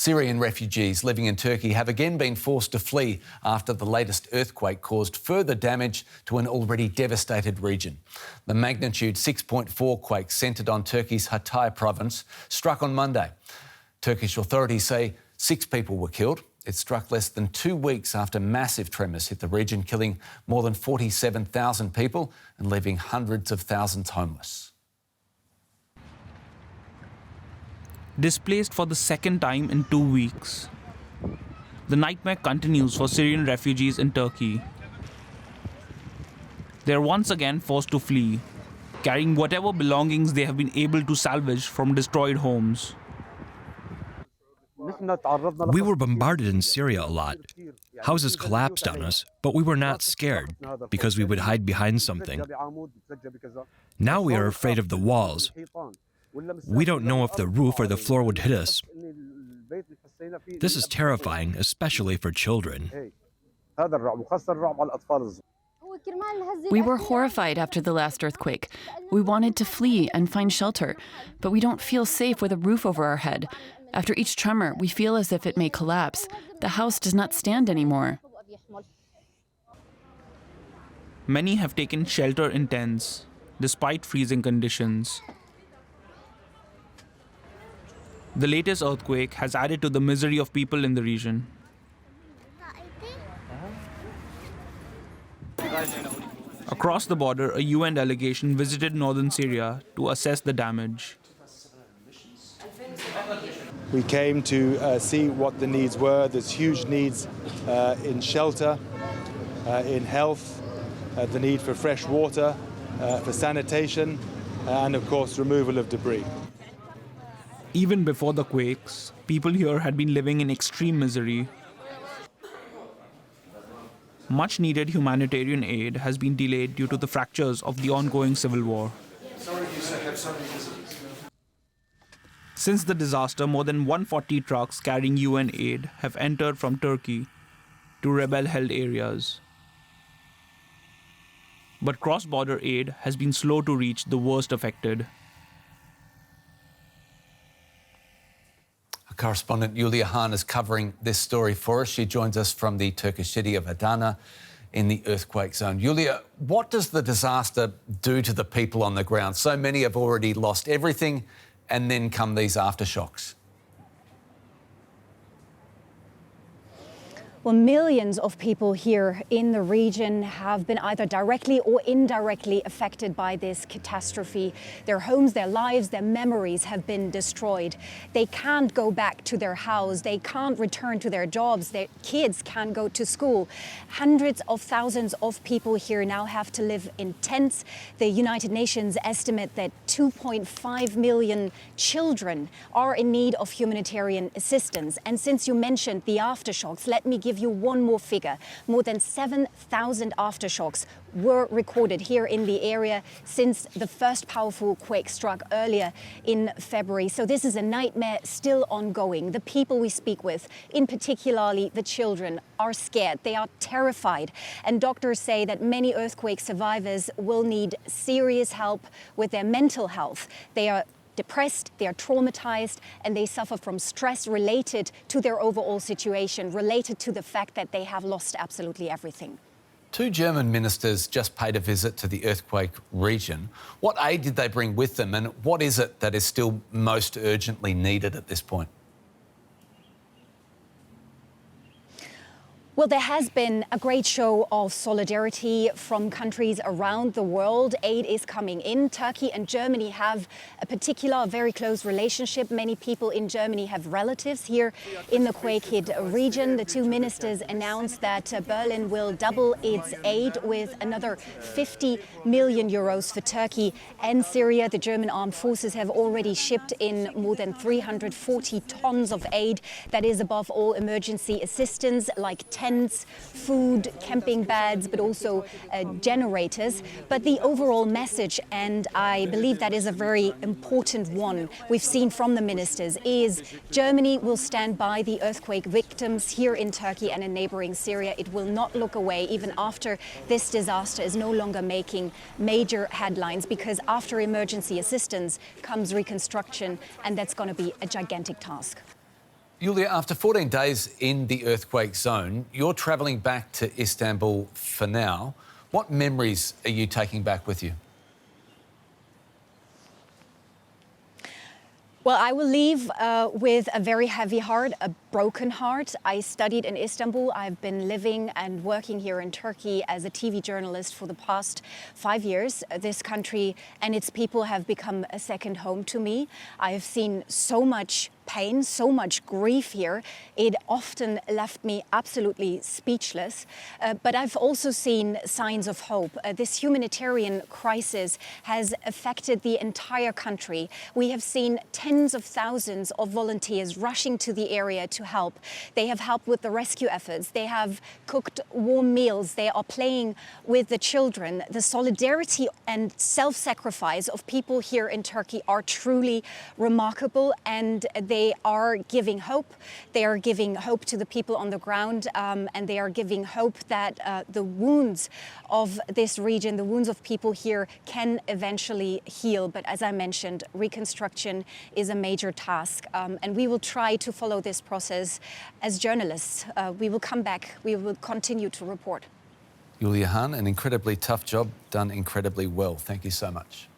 Syrian refugees living in Turkey have again been forced to flee after the latest earthquake caused further damage to an already devastated region. The magnitude 6.4 quake centred on Turkey's Hatay province struck on Monday. Turkish authorities say 6 people were killed. It struck less than 2 weeks after massive tremors hit the region, killing more than 47,000 people and leaving hundreds of thousands homeless. Displaced for the second time in 2 weeks. The nightmare continues for Syrian refugees in Turkey. They are once again forced to flee, carrying whatever belongings they have been able to salvage from destroyed homes. We were bombarded in Syria a lot. Houses collapsed on us, but we were not scared because we would hide behind something. Now we are afraid of the walls. We don't know if the roof or the floor would hit us. This is terrifying, especially for children. We were horrified after the last earthquake. We wanted to flee and find shelter, but we don't feel safe with a roof over our head. After each tremor, we feel as if it may collapse. The house does not stand anymore. Many have taken shelter in tents, despite freezing conditions. The latest earthquake has added to the misery of people in the region. Across the border, a UN delegation visited northern Syria to assess the damage. We came to see what the needs were. There's huge needs in shelter, in health, the need for fresh water, for sanitation, and of course removal of debris. Even before the quakes, people here had been living in extreme misery. Much needed humanitarian aid has been delayed due to the fractures of the ongoing civil war. Since the disaster, more than 140 trucks carrying UN aid have entered from Turkey to rebel-held areas. But cross-border aid has been slow to reach the worst affected. Correspondent Yulia Hahn is covering this story for us. She joins us from the Turkish city of Adana in the earthquake zone. Yulia, what does the disaster do to the people on the ground? So many have already lost everything, and then come these aftershocks. Well, millions of people here in the region have been either directly or indirectly affected by this catastrophe. Their homes, their lives, their memories have been destroyed. They can't go back to their house. They can't return to their jobs. Their kids can't go to school. Hundreds of thousands of people here now have to live in tents. The United Nations estimate that 2.5 million children are in need of humanitarian assistance. And since you mentioned the aftershocks, let me give you one more figure. More than 7,000 aftershocks were recorded here in the area since the first powerful quake struck earlier in February. So this is a nightmare still ongoing. The people we speak with, in particularly the children, are scared. They are terrified. And doctors say that many earthquake survivors will need serious help with their mental health. They are depressed, they are traumatized, and they suffer from stress related to their overall situation, related to the fact that they have lost absolutely everything. 2 German ministers just paid a visit to the earthquake region. What aid did they bring with them, and what is it that is still most urgently needed at this point? Well, there has been a great show of solidarity from countries around the world. Aid is coming in. Turkey and Germany have a particular, very close relationship. Many people in Germany have relatives here in the quake-hit region. The 2 ministers announced that Berlin will double its aid with another 50 million euros for Turkey and Syria. The German armed forces have already shipped in more than 340 tons of aid. That is above all emergency assistance like tents, food, camping beds, but also generators. But the overall message, and I believe that is a very important one we've seen from the ministers, is Germany will stand by the earthquake victims here in Turkey and in neighboring Syria. It will not look away even after this disaster is no longer making major headlines, because after emergency assistance comes reconstruction, and that's going to be a gigantic task. Yulia, after 14 days in the earthquake zone, you're travelling back to Istanbul for now. What memories are you taking back with you? Well, I will leave with a very heavy heart, a broken heart. I studied in Istanbul. I've been living and working here in Turkey as a TV journalist for the past 5 years. This country and its people have become a second home to me. I have seen so much pain, so much grief here. It often left me absolutely speechless. But I've also seen signs of hope. This humanitarian crisis has affected the entire country. We have seen tens of thousands of volunteers rushing to the area to help. They have helped with the rescue efforts. They have cooked warm meals. They are playing with the children. The solidarity and self-sacrifice of people here in Turkey are truly remarkable, and they are giving hope. They are giving hope to the people on the ground, and they are giving hope that the wounds of this region, the wounds of people here, can eventually heal. But as I mentioned, reconstruction is a major task, and we will try to follow this process as journalists. We will come back. We will continue to report. Yulia Hahn, an incredibly tough job, done incredibly well. Thank you so much.